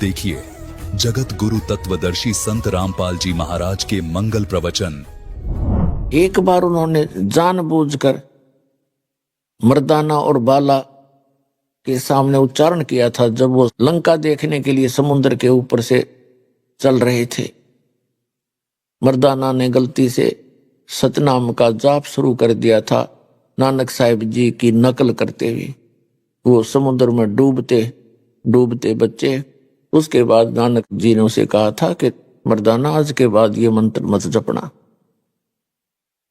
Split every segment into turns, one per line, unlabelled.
देखिए जगत गुरु तत्वदर्शी संत रामपाल जी महाराज के मंगल प्रवचन।
एक बार उन्होंने जानबूझकर मर्दाना और बाला के सामने उच्चारण किया था जब वो लंका देखने के लिए समुद्र के ऊपर से चल रहे थे। मर्दाना ने गलती से सतनाम का जाप शुरू कर दिया था नानक साहिब जी की नकल करते हुए। वो समुद्र में डूबते डूबते बच्चे। उसके बाद नानक जी ने उसे कहा था कि मर्दाना आज के बाद ये मंत्र मत जपना।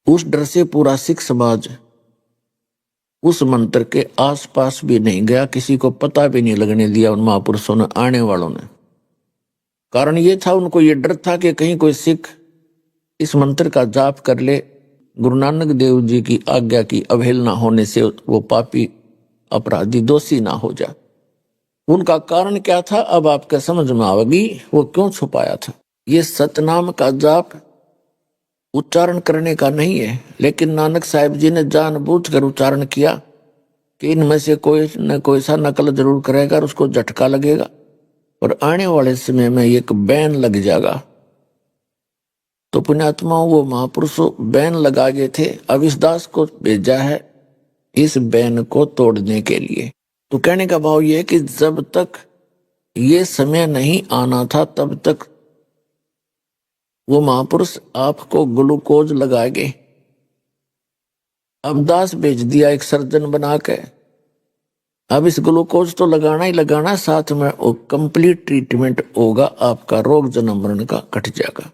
उस डर से पूरा सिख समाज उस मंत्र के आसपास भी नहीं गया, किसी को पता भी नहीं लगने दिया उन महापुरुषों ने, आने वालों ने। कारण ये था, उनको ये डर था कि कहीं कोई सिख इस मंत्र का जाप कर ले, गुरु नानक देव जी की आज्ञा की अवहेलना होने से वो पापी अपराधी दोषी ना हो जाए। उनका कारण क्या था अब आपके समझ में आवेगी, वो क्यों छुपाया था। ये सतनाम का जाप उच्चारण करने का नहीं है, लेकिन नानक साहिब जी ने जानबूझकर उच्चारण किया कि इनमें से कोई न कोई सा नकल जरूर करेगा और उसको झटका लगेगा और आने वाले समय में एक बैन लग जाएगा। तो पुण्यात्मा वो महापुरुषों बैन लगा गए थे। अब इस दास को भेजा है इस बैन को तोड़ने के लिए। तो कहने का भाव ये है कि जब तक ये समय नहीं आना था तब तक वो महापुरुष आपको ग्लूकोज लगा गए। अब दास भेज दिया एक सर्जन बना के। अब इस ग्लूकोज तो लगाना ही लगाना, साथ में वो कंप्लीट ट्रीटमेंट होगा, आपका रोग जन्म मरण का कट जाएगा,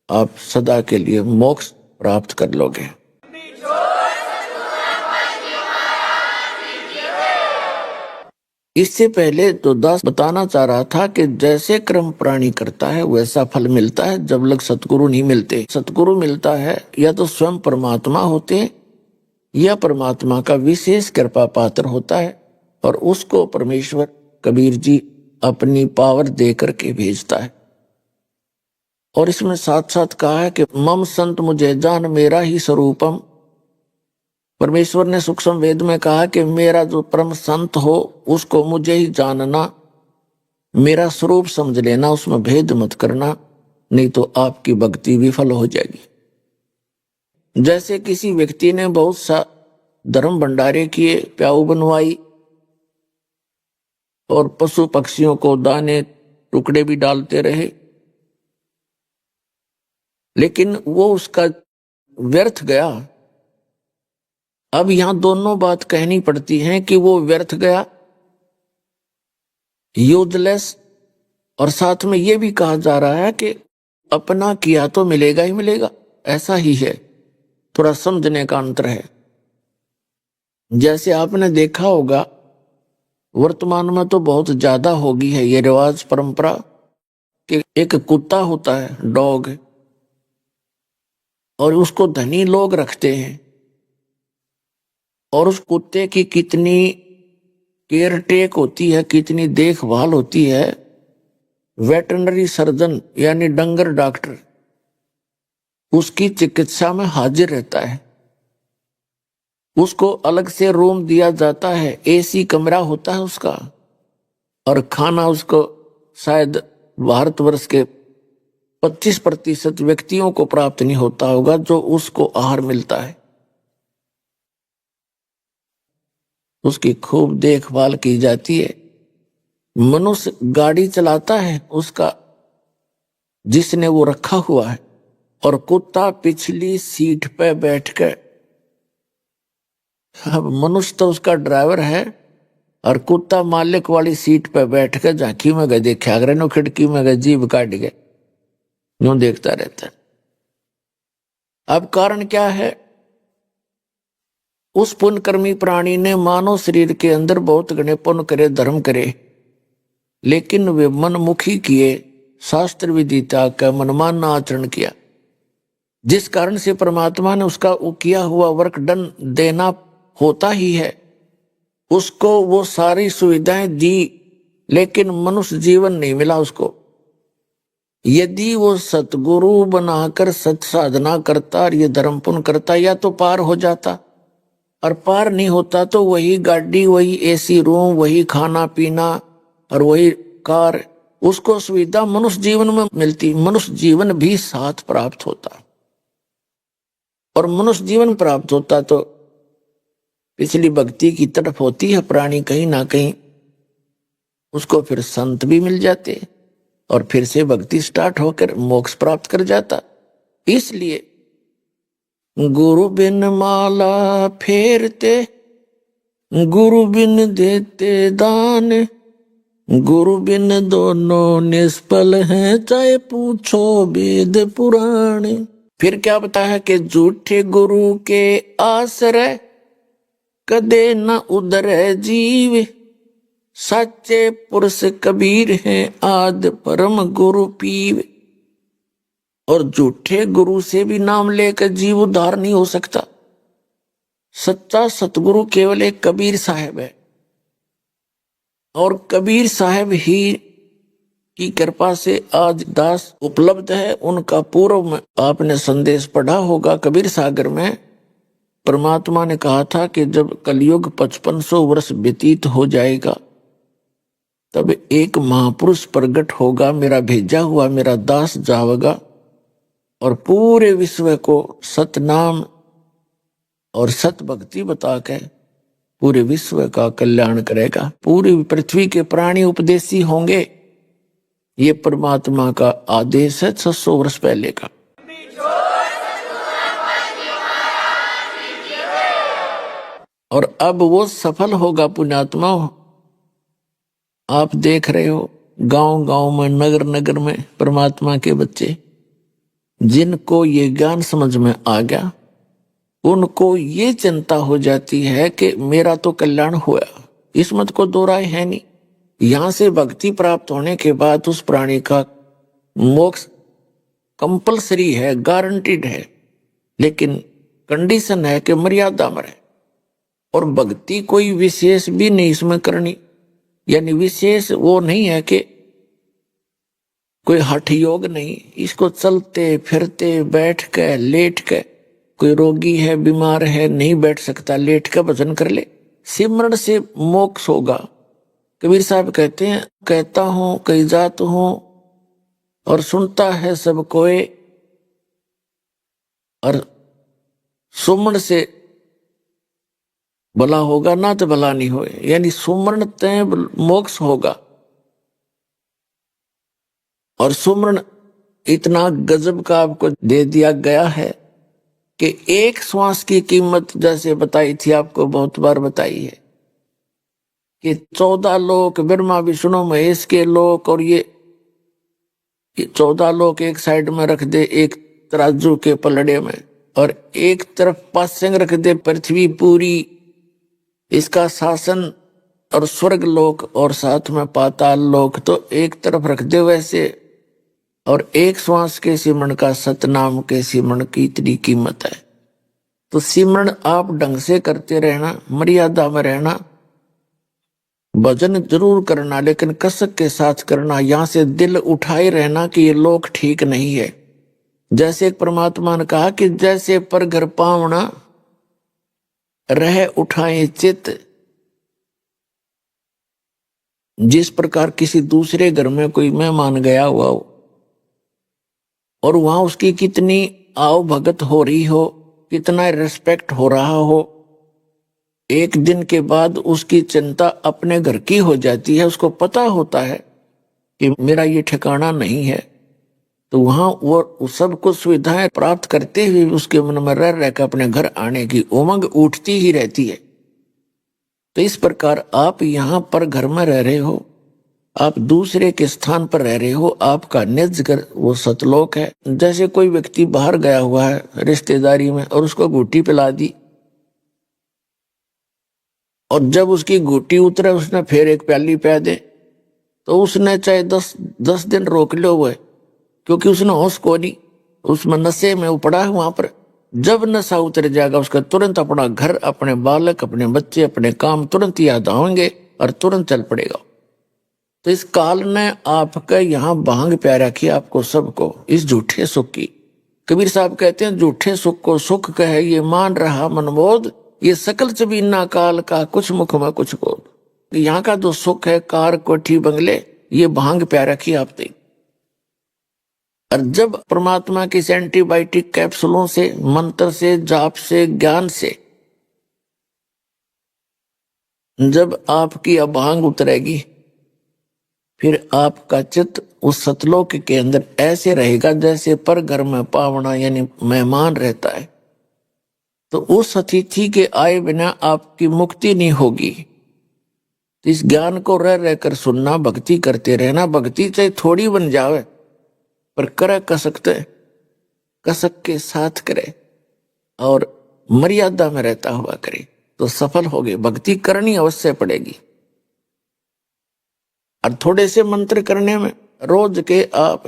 आप सदा के लिए मोक्ष प्राप्त कर लोगे। इससे पहले तो दास बताना चाह रहा था कि जैसे कर्म प्राणी करता है वैसा फल मिलता है जब लग सतगुरु नहीं मिलते। सतगुरु मिलता है या तो स्वयं परमात्मा होते हैं या परमात्मा का विशेष कृपा पात्र होता है और उसको परमेश्वर कबीर जी अपनी पावर दे करके भेजता है। और इसमें साथ साथ कहा है कि मम संत मुझे जान मेरा ही स्वरूपम। परमेश्वर ने सूक्ष्म वेद में कहा कि मेरा जो परम संत हो उसको मुझे ही जानना, मेरा स्वरूप समझ लेना, उसमें भेद मत करना, नहीं तो आपकी भक्ति विफल हो जाएगी। जैसे किसी व्यक्ति ने बहुत सा धर्म भंडारे किए, प्याऊ बनवाई और पशु पक्षियों को दाने टुकड़े भी डालते रहे, लेकिन वो उसका व्यर्थ गया। अब यहां दोनों बात कहनी पड़ती है कि वो व्यर्थ गया, यूजलेस, और साथ में ये भी कहा जा रहा है कि अपना किया तो मिलेगा ही मिलेगा, ऐसा ही है। थोड़ा समझने का अंतर है। जैसे आपने देखा होगा वर्तमान में तो बहुत ज्यादा होगी है ये रिवाज परंपरा कि एक कुत्ता होता है, डॉग, और उसको धनी लोग रखते हैं और उस कुत्ते की कितनी केयर टेक होती है, कितनी देखभाल होती है। वेटरनरी सर्जन यानी डंगर डॉक्टर उसकी चिकित्सा में हाजिर रहता है। उसको अलग से रूम दिया जाता है, एसी कमरा होता है उसका, और खाना उसको शायद भारतवर्ष के 25% व्यक्तियों को प्राप्त नहीं होता होगा जो उसको आहार मिलता है। उसकी खूब देखभाल की जाती है। मनुष्य गाड़ी चलाता है उसका जिसने वो रखा हुआ है, और कुत्ता पिछली सीट पे बैठकर, अब मनुष्य तो उसका ड्राइवर है और कुत्ता मालिक वाली सीट पे बैठकर झांकी में गए देखा करे, नो खिड़की में गए जीभ काट गए, यूं देखता रहता है। अब कारण क्या है? उस पुण्यकर्मी प्राणी ने मानव शरीर के अंदर बहुत घने पुण्य करे, धर्म करे, लेकिन वे मनमुखी किए, शास्त्र विधि त्याग कर मनमाना आचरण किया, जिस कारण से परमात्मा ने उसका किया हुआ वर्क डन देना होता ही है। उसको वो सारी सुविधाएं दी, लेकिन मनुष्य जीवन नहीं मिला उसको। यदि वो सतगुरु बनाकर सत साधना करता और ये धर्म पुण्य करता, या तो पार हो जाता, और पार नहीं होता तो वही गाड़ी, वही एसी रूम, वही खाना पीना और वही कार, उसको सुविधा मनुष्य जीवन में मिलती, मनुष्य जीवन भी साथ प्राप्त होता। और मनुष्य जीवन प्राप्त होता तो पिछली भक्ति की तरफ होती है प्राणी कहीं ना कहीं, उसको फिर संत भी मिल जाते और फिर से भक्ति स्टार्ट होकर मोक्ष प्राप्त कर जाता। इसलिए गुरु बिन माला फेरते, गुरु बिन देते दान, गुरु बिन दोनों निष्फल हैं, चाहे पूछो वेद पुराण। फिर क्या बताया कि झूठे गुरु के आश्रय कदे न उधर जीव, सच्चे पुरुष कबीर हैं आद परम गुरु पीव। और झूठे गुरु से भी नाम लेकर जीव उद्धार नहीं हो सकता। सच्चा सतगुरु केवल एक कबीर साहब है, और कबीर साहब ही की कृपा से आज दास उपलब्ध है। उनका पूर्व में आपने संदेश पढ़ा होगा, कबीर सागर में परमात्मा ने कहा था कि जब कलयुग 5500 वर्ष व्यतीत हो जाएगा तब एक महापुरुष प्रकट होगा, मेरा भेजा हुआ मेरा दास जाएगा और पूरे विश्व को सतनाम और सत भक्ति बता के पूरे विश्व का कल्याण करेगा। पूरी पृथ्वी के प्राणी उपदेशी होंगे। ये परमात्मा का आदेश है 600 वर्ष पहले का। और अब वो सफल होगा पुण्यात्मा। आप देख रहे हो गांव गांव में, नगर नगर में परमात्मा के बच्चे, जिनको ये ज्ञान समझ में आ गया, उनको ये चिंता हो जाती है कि मेरा तो कल्याण हुआ। इस मत को दो राय है नहीं। यहां से भक्ति प्राप्त होने के बाद उस प्राणी का मोक्ष कंपलसरी है, गारंटीड है, लेकिन कंडीशन है कि मर्यादा में रहे। और भक्ति कोई विशेष भी नहीं इसमें करनी, यानी विशेष वो नहीं है कि कोई हठ योग नहीं। इसको चलते फिरते बैठ के लेट के, कोई रोगी है बीमार है नहीं बैठ सकता, लेट के भजन कर ले, सिमरण से मोक्ष होगा। कबीर साहब कहते हैं, कहता हूं कई जात हूं और सुनता है सब कोई, और सुमरण से भला होगा ना तो भला नहीं होए, यानी सुमरण तय मोक्ष होगा। और सुमरण इतना गजब का आपको दे दिया गया है कि एक श्वास की कीमत जैसे बताई थी, आपको बहुत बार बताई है कि 14 लोक, ब्रह्मा विष्णु महेश के लोक, और ये 14 लोक एक साइड में रख दे एक तराजू के पलड़े में, और एक तरफ पासंग रख दे पृथ्वी पूरी, इसका शासन, और स्वर्ग लोक और साथ में पाताल लोक तो एक तरफ रख दे वैसे। और एक श्वास के सिमरण का सतनाम के सिमरण की इतनी कीमत है। तो सिमरण आप ढंग से करते रहना, मर्यादा में रहना, भजन जरूर करना लेकिन कसक के साथ करना। यहां से दिल उठाए रहना कि ये लोक ठीक नहीं है। जैसे एक परमात्मा ने कहा कि जैसे पर घर पावना रह उठाए चित, जिस प्रकार किसी दूसरे घर में कोई मेहमान गया हुआ हो और वहां उसकी कितनी आओ भगत हो रही हो, कितना रिस्पेक्ट हो रहा हो, एक दिन के बाद उसकी चिंता अपने घर की हो जाती है। उसको पता होता है कि मेरा ये ठिकाना नहीं है, तो वहां वो सब कुछ सुविधाएं प्राप्त करते हुए उसके मन में रह रहकर अपने घर आने की उमंग उठती ही रहती है। तो इस प्रकार आप यहाँ पर घर में रह रहे हो, आप दूसरे के स्थान पर रह रहे हो, आपका निज घर वो सतलोक है। जैसे कोई व्यक्ति बाहर गया हुआ है रिश्तेदारी में और उसको घूटी पिला दी, और जब उसकी घूटी उतरे उसने फिर एक प्याली पिला दे, तो उसने चाहे 10 दिन रोक लो हुए, क्योंकि उसने होश को नहीं, उसमें नशे में वो पड़ा है वहां पर। जब नशा उतर जाएगा उसका तुरंत अपना घर, अपने बालक, अपने बच्चे, अपने काम तुरंत याद आएंगे और तुरंत चल पड़ेगा। तो इस काल ने आपका यहाँ भांग प्या रखी आपको सबको इस झूठे सुख की। कबीर साहब कहते हैं झूठे सुख को सुख कहे ये मान रहा मनबोध, ये सकल चबीना काल का कुछ मुख में कुछ बोध। यहाँ का जो सुख है कार कोठी बंगले, ये भांग प्या रखी आपने। और जब परमात्मा की एंटीबायोटिक कैप्सूलों से, मंत्र से, जाप से, ज्ञान से जब आपकी अभांग उतरेगी, फिर आपका चित्त उस सतलोक के अंदर ऐसे रहेगा जैसे पर घर में पावना यानी मेहमान रहता है। तो उस अतिथि के आए बिना आपकी मुक्ति नहीं होगी। इस ज्ञान को रह रहकर सुनना, भक्ति करते रहना। भक्ति चाहे थोड़ी बन जावे पर करे कसक के साथ करे और मर्यादा में रहता हुआ करे तो सफल होगे। भक्ति करनी अवश्य पड़ेगी। और थोड़े से मंत्र करने में रोज के आप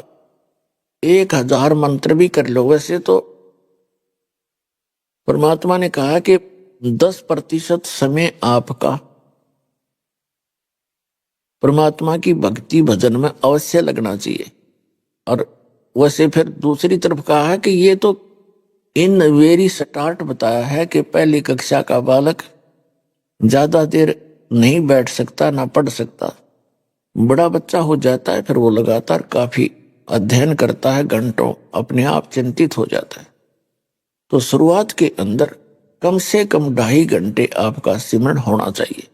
1000 मंत्र भी कर लो। वैसे तो परमात्मा ने कहा कि 10% समय आपका परमात्मा की भक्ति भजन में अवश्य लगना चाहिए। और वैसे फिर दूसरी तरफ कहा है कि ये तो इन वेरी स्टार्ट बताया है कि पहली कक्षा का बालक ज्यादा देर नहीं बैठ सकता, ना पढ़ सकता। बड़ा बच्चा हो जाता है फिर वो लगातार काफी अध्ययन करता है, घंटों अपने आप चिंतित हो जाता है। तो शुरुआत के अंदर कम से कम 2.5 घंटे आपका सिमरन होना चाहिए।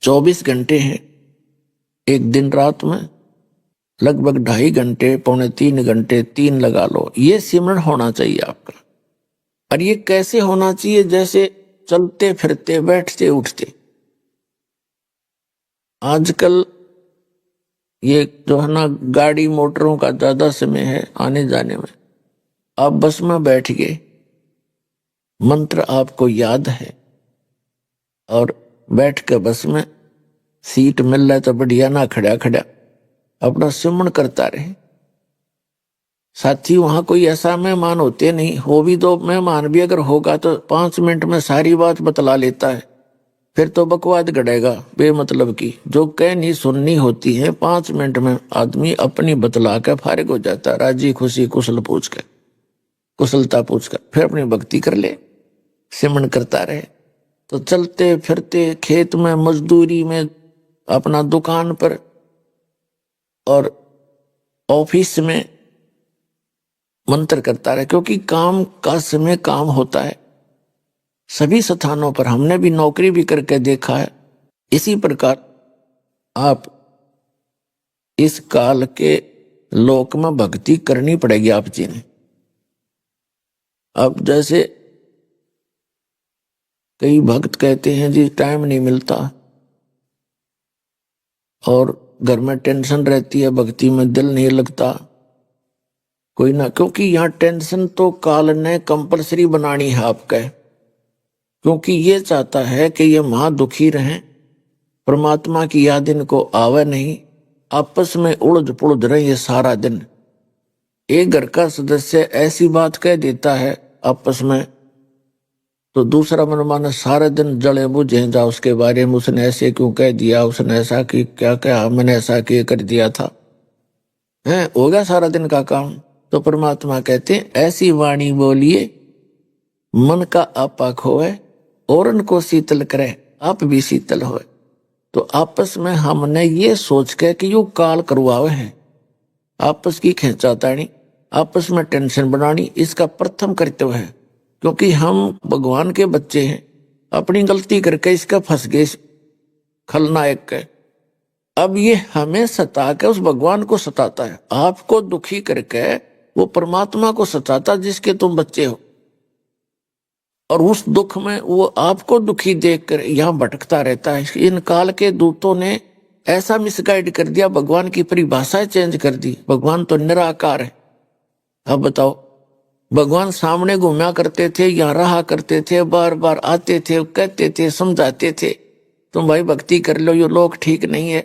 24 घंटे हैं एक दिन रात में, लगभग 2.5 घंटे, 2.25 घंटे, 3 लगा लो, ये सिमरन होना चाहिए आपका। और ये कैसे होना चाहिए? जैसे चलते फिरते, बैठते उठते। आजकल ये जो है ना, गाड़ी मोटरों का ज्यादा समय है आने जाने में। आप बस में बैठ गए, मंत्र आपको याद है और बैठ के बस में सीट मिल रहा है तो बढ़िया, ना खड़ा खड़ा अपना सिमरन करता रहे। साथी वहां कोई ऐसा मेहमान होते नहीं, हो भी दो मेहमान भी अगर होगा तो 5 मिनट में सारी बात बतला लेता है। फिर तो बकवाद गड़ेगा बेमतलब की, जो कहनी सुननी होती है 5 मिनट में आदमी अपनी बतला के फारिग हो जाता है, राजी खुशी कुशलता पूछ कर फिर अपनी भक्ति कर ले, सिमरन करता रहे। तो चलते फिरते, खेत में, मजदूरी में, अपना दुकान पर और ऑफिस में मंत्र करता रहे, क्योंकि काम का समय काम होता है सभी स्थानों पर। हमने भी नौकरी भी करके देखा है। इसी प्रकार आप इस काल के लोक में भक्ति करनी पड़ेगी आप जी ने। अब जैसे कई भक्त कहते हैं जी टाइम नहीं मिलता और घर में टेंशन रहती है, भक्ति में दिल नहीं लगता, कोई ना, क्योंकि यहाँ टेंशन तो काल ने कंपलसरी बनानी है आपका, क्योंकि ये चाहता है कि ये मां दुखी रहें, परमात्मा की याद इनको आवे नहीं, आपस में उलझ पुलझ रहे ये सारा दिन। एक घर का सदस्य ऐसी बात कह देता है आपस में तो दूसरा मन माने सारे दिन जले बुझे जा उसके बारे में, उसने ऐसे क्यों कह दिया, उसने ऐसा कि क्या कहा, मैंने ऐसा क्यों कर दिया था, है हो गया सारा दिन का काम। तो परमात्मा कहते हैं ऐसी वाणी बोलिए मन का आपा खोए, औरन को शीतल करे आप भी शीतल होए। तो आपस में हमने ये सोच के कि यो काल करवावे हैं, आपस की खींचातानी, आपस में टेंशन बनानी, इसका प्रथम कर्तव्य है। क्योंकि हम भगवान के बच्चे हैं, अपनी गलती करके इसका फंस गए खलनायक के। अब ये हमें सता के उस भगवान को सताता है, आपको दुखी करके वो परमात्मा को सताता जिसके तुम बच्चे हो, और उस दुख में वो आपको दुखी देखकर यहां भटकता रहता है। इन काल के दूतों ने ऐसा मिसगाइड कर दिया, भगवान की परिभाषा चेंज कर दी। भगवान तो निराकार है। अब बताओ, भगवान सामने घूमा करते थे, यहाँ रहा करते थे, बार बार आते थे, कहते थे, समझाते थे तुम भाई भक्ति कर लो, ये लोक ठीक नहीं है,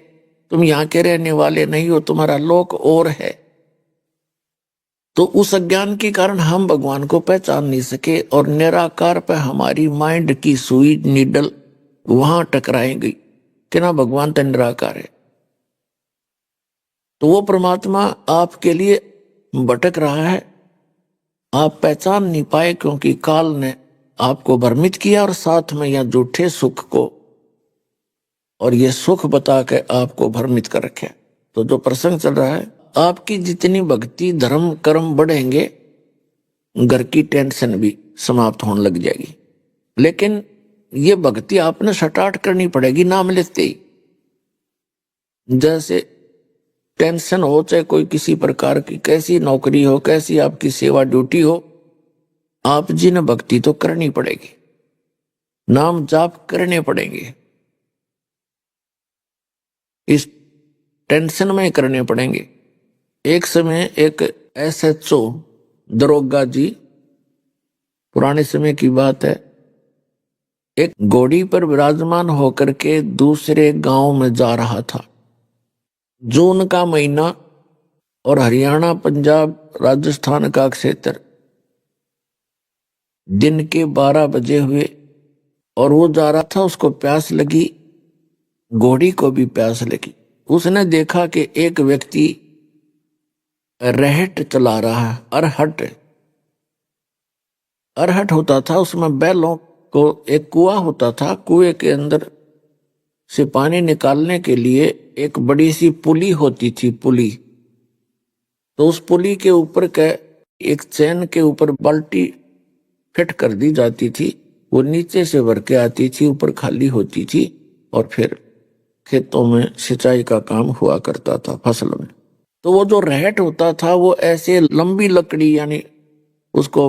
तुम यहाँ के रहने वाले नहीं हो, तुम्हारा लोक और है। तो उस अज्ञान के कारण हम भगवान को पहचान नहीं सके और निराकार पे हमारी माइंड की सुई नीडल वहां टकराई गई कि ना भगवान तो निराकार है। तो वो परमात्मा आपके लिए भटक रहा है, आप पहचान नहीं पाए क्योंकि काल ने आपको भ्रमित किया और साथ में यह झूठे सुख को और ये सुख बता के आपको भ्रमित कर रखे। तो जो प्रसंग चल रहा है, आपकी जितनी भक्ति धर्म कर्म बढ़ेंगे, घर की टेंशन भी समाप्त होने लग जाएगी। लेकिन ये भक्ति आपने स्टार्ट करनी पड़ेगी नाम लेते ही। जैसे टेंशन हो, चाहे कोई किसी प्रकार की कैसी नौकरी हो, कैसी आपकी सेवा ड्यूटी हो, आप जी ने भक्ति तो करनी पड़ेगी, नाम जाप करने पड़ेंगे, इस टेंशन में करने पड़ेंगे। एक समय एक SHO दरोगा जी, पुराने समय की बात है, एक घोड़ी पर विराजमान होकर के दूसरे गांव में जा रहा था। जून का महीना और हरियाणा पंजाब राजस्थान का क्षेत्र, दिन के 12 बजे हुए और वो जा रहा था। उसको प्यास लगी, घोड़ी को भी प्यास लगी। उसने देखा कि एक व्यक्ति रहट चला रहा है, अरहट होता था, उसमें बैलों को एक कुआं होता था, कुएं के अंदर से पानी निकालने के लिए एक बड़ी सी पुली होती थी, पुली। तो उस पुली के ऊपर के एक चैन के ऊपर बाल्टी फिट कर दी जाती थी, वो नीचे से भर के आती थी, ऊपर खाली होती थी, और फिर खेतों में सिंचाई का काम हुआ करता था, फसल में। तो वो जो रहट होता था वो ऐसे लंबी लकड़ी, यानी उसको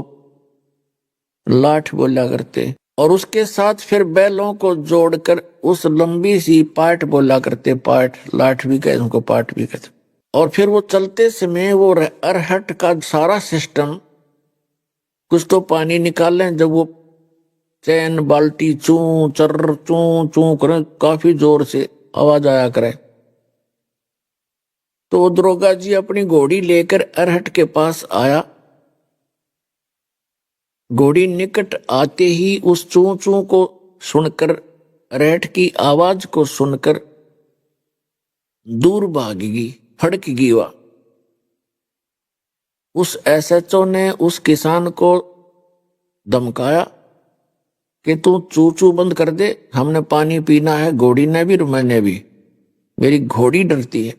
लाठ बोला करते, और उसके साथ फिर बैलों को जोड़कर उस लंबी सी पाट बोला करते, पाट, लाठ भी कहते उनको, पाट भी कहते। और फिर वो चलते समय वो अरहट का सारा सिस्टम, कुछ तो पानी निकाल लें, जब वो चैन बाल्टी चू चर चू चू करे, काफी जोर से आवाज आया करे, तो दरोगा जी अपनी घोड़ी लेकर अरहट के पास आया। घोड़ी निकट आते ही उस चू चू को सुनकर, अरहट की आवाज को सुनकर दूर भागेगी, फड़क गई वह। उस SHO ने उस किसान को धमकाया कि तू चू चू बंद कर दे, हमने पानी पीना है, घोड़ी ने भी और मैंने भी, मेरी घोड़ी डरती है।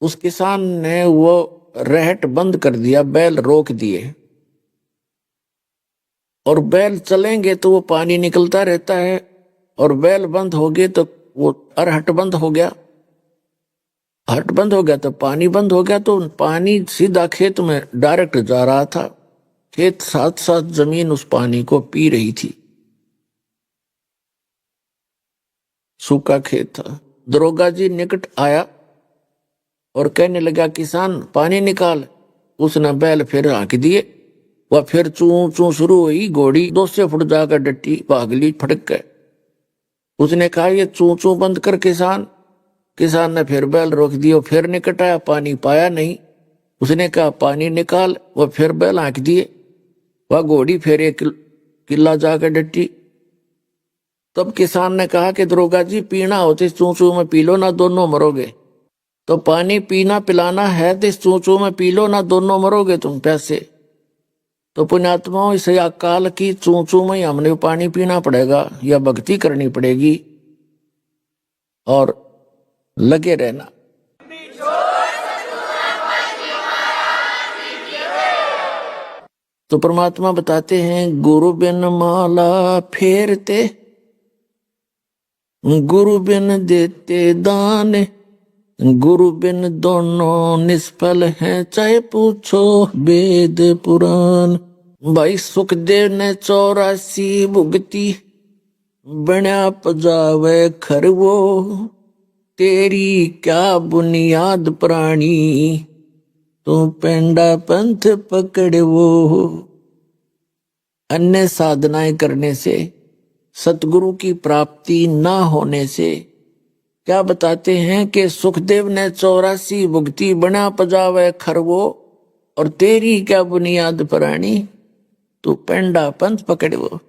उस किसान ने वो रहट बंद कर दिया, बैल रोक दिए, और बैल चलेंगे तो वो पानी निकलता रहता है, और बैल बंद हो गए तो वो अरहट बंद हो गया, हट बंद हो गया तो पानी बंद हो गया। तो पानी सीधा खेत में डायरेक्ट जा रहा था, खेत साथ साथ जमीन उस पानी को पी रही थी, सूखा खेत था। दरोगा जी निकट आया और कहने लगा, किसान पानी निकाल। उसने बैल फिर हाँक दिए, वह फिर चू चू शुरू हुई, घोड़ी 200 फुट जाकर डटी, भागली फटक गए। उसने कहा, ये चू चू बंद कर किसान। किसान ने फिर बैल रोक दिया, फिर निकट आया, पानी पाया नहीं। उसने कहा, पानी निकाल। वह फिर बैल हाँक दिए, वह घोड़ी फिर एक किला जाकर डटी। तब किसान ने कहा कि दरोगा जी, पीना हो तो इस चू चू में पी लो, ना दोनों मरोगे। तो पानी पीना पिलाना है तो इस चू चू में पी लो, ना दोनों मरोगे तुम प्यासे। तो पुण्यात्माओं, इस अकाल की चू चू में ही हमने पानी पीना पड़ेगा, या भक्ति करनी पड़ेगी और लगे रहना। तो परमात्मा बताते हैं, गुरु बिन माला फेरते, गुरु बिन देते दान, गुरु बिन दोनों निष्फल हैं, चाहे पूछो वेद पुराण। भाई सुखदेव ने 84 भुगती, बना पजावे खरवो, तेरी क्या बुनियाद प्राणी, तू पेंडा पंथ पकड़वो। अन्य साधनाएं करने से, सतगुरु की प्राप्ति ना होने से, क्या बताते हैं कि सुखदेव ने 84 भुगती, बना पजावे खरवो, और तेरी क्या बुनियाद प्राणी, तू पेंडा पंथ पकड़वो।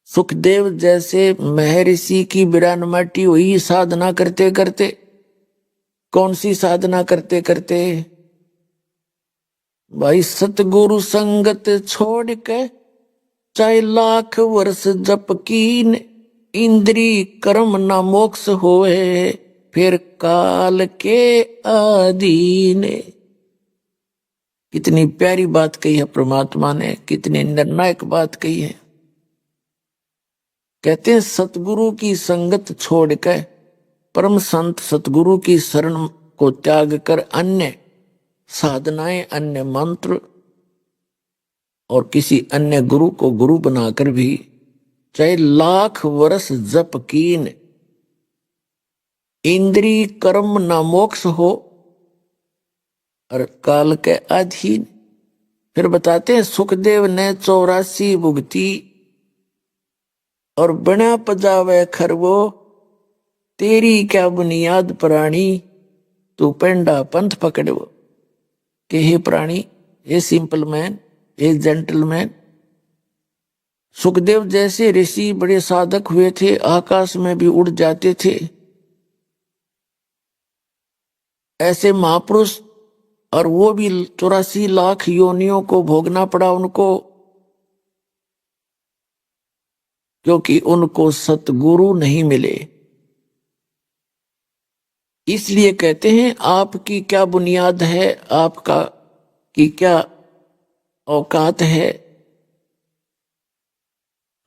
सुखदेव जैसे महर्षि की विरानमाटी हुई साधना करते करते। कौन सी साधना करते करते? भाई सतगुरु संगत छोड़ के, चाहे लाख वर्ष जप कीन, इंद्री कर्म न मोक्ष होए, फिर काल के अधीन। कितनी प्यारी बात कही है परमात्मा ने, कितनी निर्णायक बात कही है। कहते हैं सतगुरु की संगत छोड़कर, परम संत सतगुरु की शरण को त्याग कर अन्य साधनाएं, अन्य मंत्र और किसी अन्य गुरु को गुरु बनाकर भी चाहे लाख वर्ष जप कीन, इंद्री कर्म न मोक्ष हो और काल के अधीन। फिर बताते हैं सुखदेव ने 84 भुगती और बना पजावे खरवो, तेरी क्या बुनियाद प्राणी, तू पेंडा पंथ पकड़ो। कि हे प्राणी, हे सिंपल मैन, हे जेंटलमैन। सुखदेव जैसे ऋषि बड़े साधक हुए थे, आकाश में भी उड़ जाते थे। ऐसे महापुरुष, और वो भी 84 लाख योनियों को भोगना पड़ा उनको, क्योंकि उनको सतगुरु नहीं मिले। इसलिए कहते हैं आपकी क्या बुनियाद है, आपका की क्या औकात है।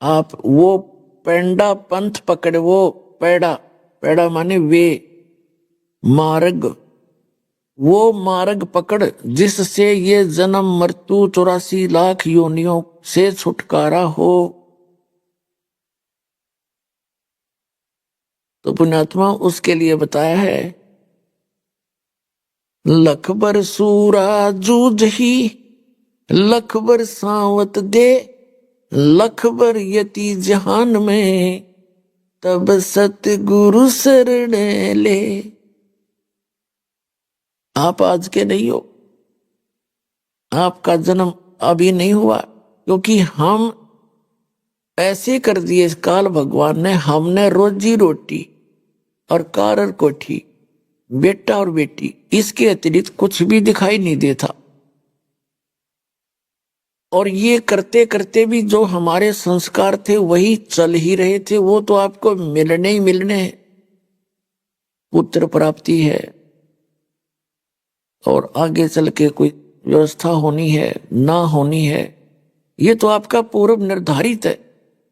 आप वो पेंडा पंथ पकड़, वो पैड़ा, पैड़ा माने वे मार्ग, वो मार्ग पकड़ जिससे ये जन्म मृत्यु 84 लाख योनियों से छुटकारा हो। तो पुण्यात्मा उसके लिए बताया है, लख बर सूरा जूझ ही, लख बर सावत दे, लख बर यति जहान में, तब सतगुरु शरण ले। आप आज के नहीं हो, आपका जन्म अभी नहीं हुआ, क्योंकि हम ऐसे कर दिए काल भगवान ने, हमने रोजी रोटी और कार कोठी, बेटा और बेटी, इसके अतिरिक्त कुछ भी दिखाई नहीं देता। और ये करते करते भी जो हमारे संस्कार थे वही चल ही रहे थे, वो तो आपको मिलने ही मिलने हैं। पुत्र प्राप्ति है और आगे चल के कोई व्यवस्था होनी है ना होनी है, ये तो आपका पूर्व निर्धारित है।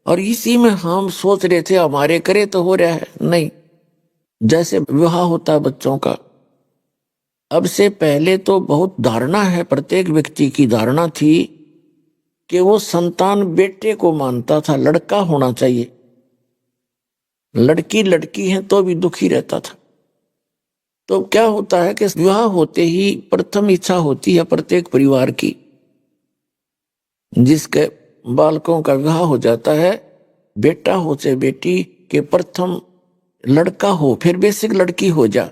और इसी में हम सोच रहे थे हमारे करे तो हो रहा है, नहीं। जैसे विवाह होता है बच्चों का, अब से पहले तो बहुत धारणा है, प्रत्येक व्यक्ति की धारणा थी कि वो संतान बेटे को मानता था, लड़का होना चाहिए, लड़की लड़की है तो भी दुखी रहता था। तो क्या होता है कि विवाह होते ही प्रथम इच्छा होती है प्रत्येक परिवार की, जिसके बालकों का विवाह हो जाता है, बेटा हो चाहे बेटी, के प्रथम लड़का हो फिर बेसिक लड़की हो जा,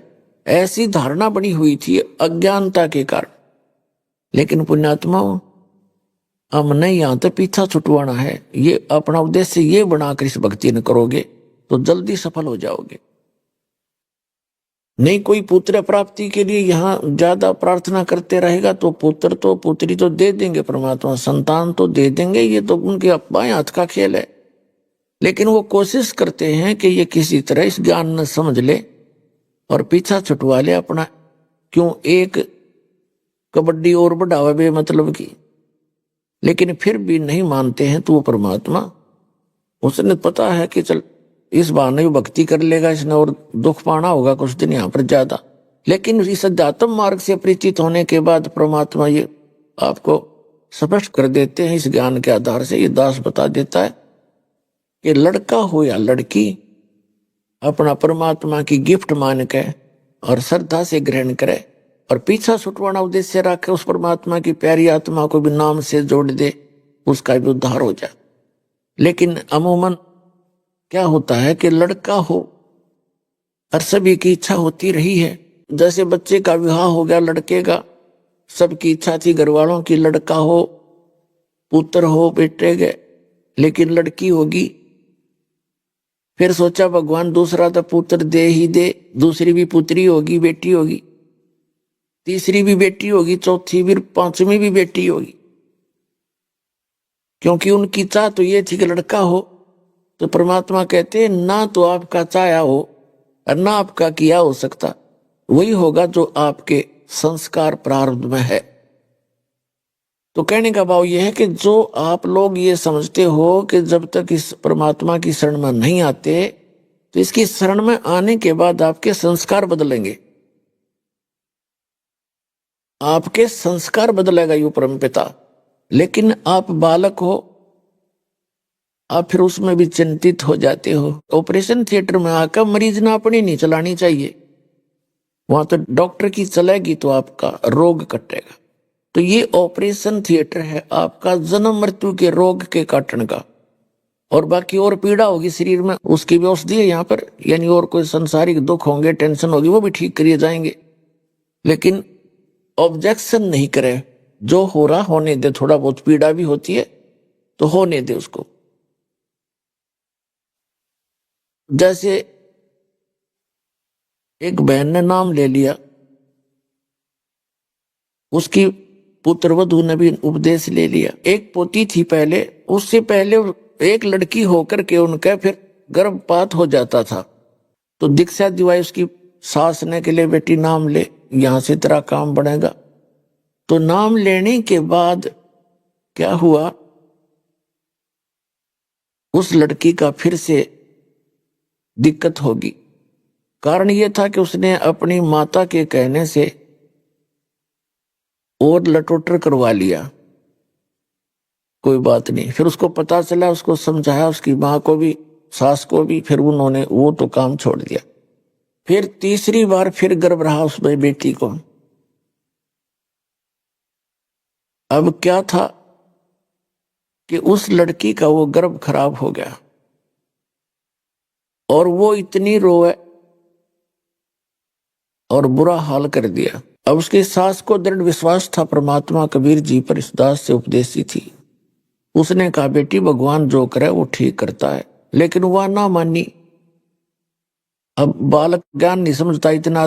ऐसी धारणा बनी हुई थी अज्ञानता के कारण। लेकिन पुण्यात्माओं, हमने यहां तो पीछा छुटवाना है, ये अपना उद्देश्य ये बनाकर इस भक्ति न करोगे तो जल्दी सफल हो जाओगे। नहीं कोई पुत्र प्राप्ति के लिए यहाँ ज्यादा प्रार्थना करते रहेगा तो पुत्र तो पुत्री तो दे देंगे परमात्मा, संतान तो दे देंगे, ये तो उनके बाएं हाथ का खेल है। लेकिन वो कोशिश करते हैं कि ये किसी तरह इस ज्ञान न समझ ले और पीछा छुटवा ले अपना, क्यों एक कबड्डी और बढ़ावा बे मतलब की। लेकिन फिर भी नहीं मानते हैं तो वो परमात्मा, उसने पता है कि चल इस बहाने भी भक्ति कर लेगा इसने और दुख पाना होगा कुछ दिन यहाँ पर ज्यादा। लेकिन इस अध्यात्म मार्ग से परिचित होने के बाद परमात्मा ये आपको स्पष्ट कर देते हैं, इस ज्ञान के आधार से ये दास बता देता है कि लड़का हो या लड़की अपना परमात्मा की गिफ्ट मान के और श्रद्धा से ग्रहण करे और पीछा छुटवाना उद्देश्य रखे, उस परमात्मा की प्यारी आत्मा को भी नाम से जोड़ दे, उसका भी उद्धार हो जाए। लेकिन अमूमन क्या होता है कि लड़का हो और सभी की इच्छा होती रही है। जैसे बच्चे का विवाह हो गया लड़के का, सबकी इच्छा थी घर वालों की लड़का हो, पुत्र हो बेटे के, लेकिन लड़की होगी। फिर सोचा भगवान दूसरा तो पुत्र दे ही दे, दूसरी भी पुत्री होगी, बेटी होगी, तीसरी भी बेटी होगी, चौथी भी, पांचवी भी बेटी होगी, क्योंकि उनकी चाह तो ये थी कि लड़का हो। तो परमात्मा कहते हैं ना तो आपका चाहा हो और ना आपका किया हो सकता, वही होगा जो आपके संस्कार प्रारब्ध में है। तो कहने का भाव यह है कि जो आप लोग ये समझते हो कि जब तक इस परमात्मा की शरण में नहीं आते तो इसकी शरण में आने के बाद आपके संस्कार बदलेंगे, आपके संस्कार बदलेगा यू परमपिता। लेकिन आप बालक हो, आप फिर उसमें भी चिंतित हो जाते हो। ऑपरेशन थिएटर में आकर मरीज ने अपनी नहीं चलानी चाहिए, वहां तो डॉक्टर की चलेगी तो आपका रोग कटेगा। तो ये ऑपरेशन थिएटर है आपका जन्म मृत्यु के रोग के काटने का, और बाकी और पीड़ा होगी शरीर में उसकी भी औषधि है यहाँ पर, यानी और कोई संसारिक दुख होंगे, टेंशन होगी, वो भी ठीक करिए जाएंगे। लेकिन ऑब्जेक्शन नहीं करे, जो हो रहा होने दे, थोड़ा बहुत पीड़ा भी होती है तो होने दे उसको। जैसे एक बहन ने नाम ले लिया, उसकी पुत्र वधू ने भी उपदेश ले लिया। एक पोती थी पहले, उससे पहले एक लड़की होकर के उनका फिर गर्भपात हो जाता था, तो दीक्षा दिवाई उसकी सास ने के लिए, बेटी नाम ले, यहां से तेरा काम बढ़ेगा। तो नाम लेने के बाद क्या हुआ, उस लड़की का फिर से दिक्कत होगी। कारण यह था कि उसने अपनी माता के कहने से और लटोटर करवा लिया। कोई बात नहीं, फिर उसको पता चला, उसको समझाया, उसकी माँ को भी सास को भी, फिर उन्होंने वो तो काम छोड़ दिया। फिर तीसरी बार फिर गर्भ रहा उसमें बेटी को। अब क्या था कि उस लड़की का वो गर्भ खराब हो गया और वो इतनी रोए और बुरा हाल कर दिया। अब उसकी सास को दृढ़ विश्वास था परमात्मा कबीर जी पर, इस दास से उपदेशी थी। उसने कहा बेटी भगवान जो करे वो ठीक करता है, लेकिन वह ना मानी। अब बालक ज्ञान नहीं समझता, इतना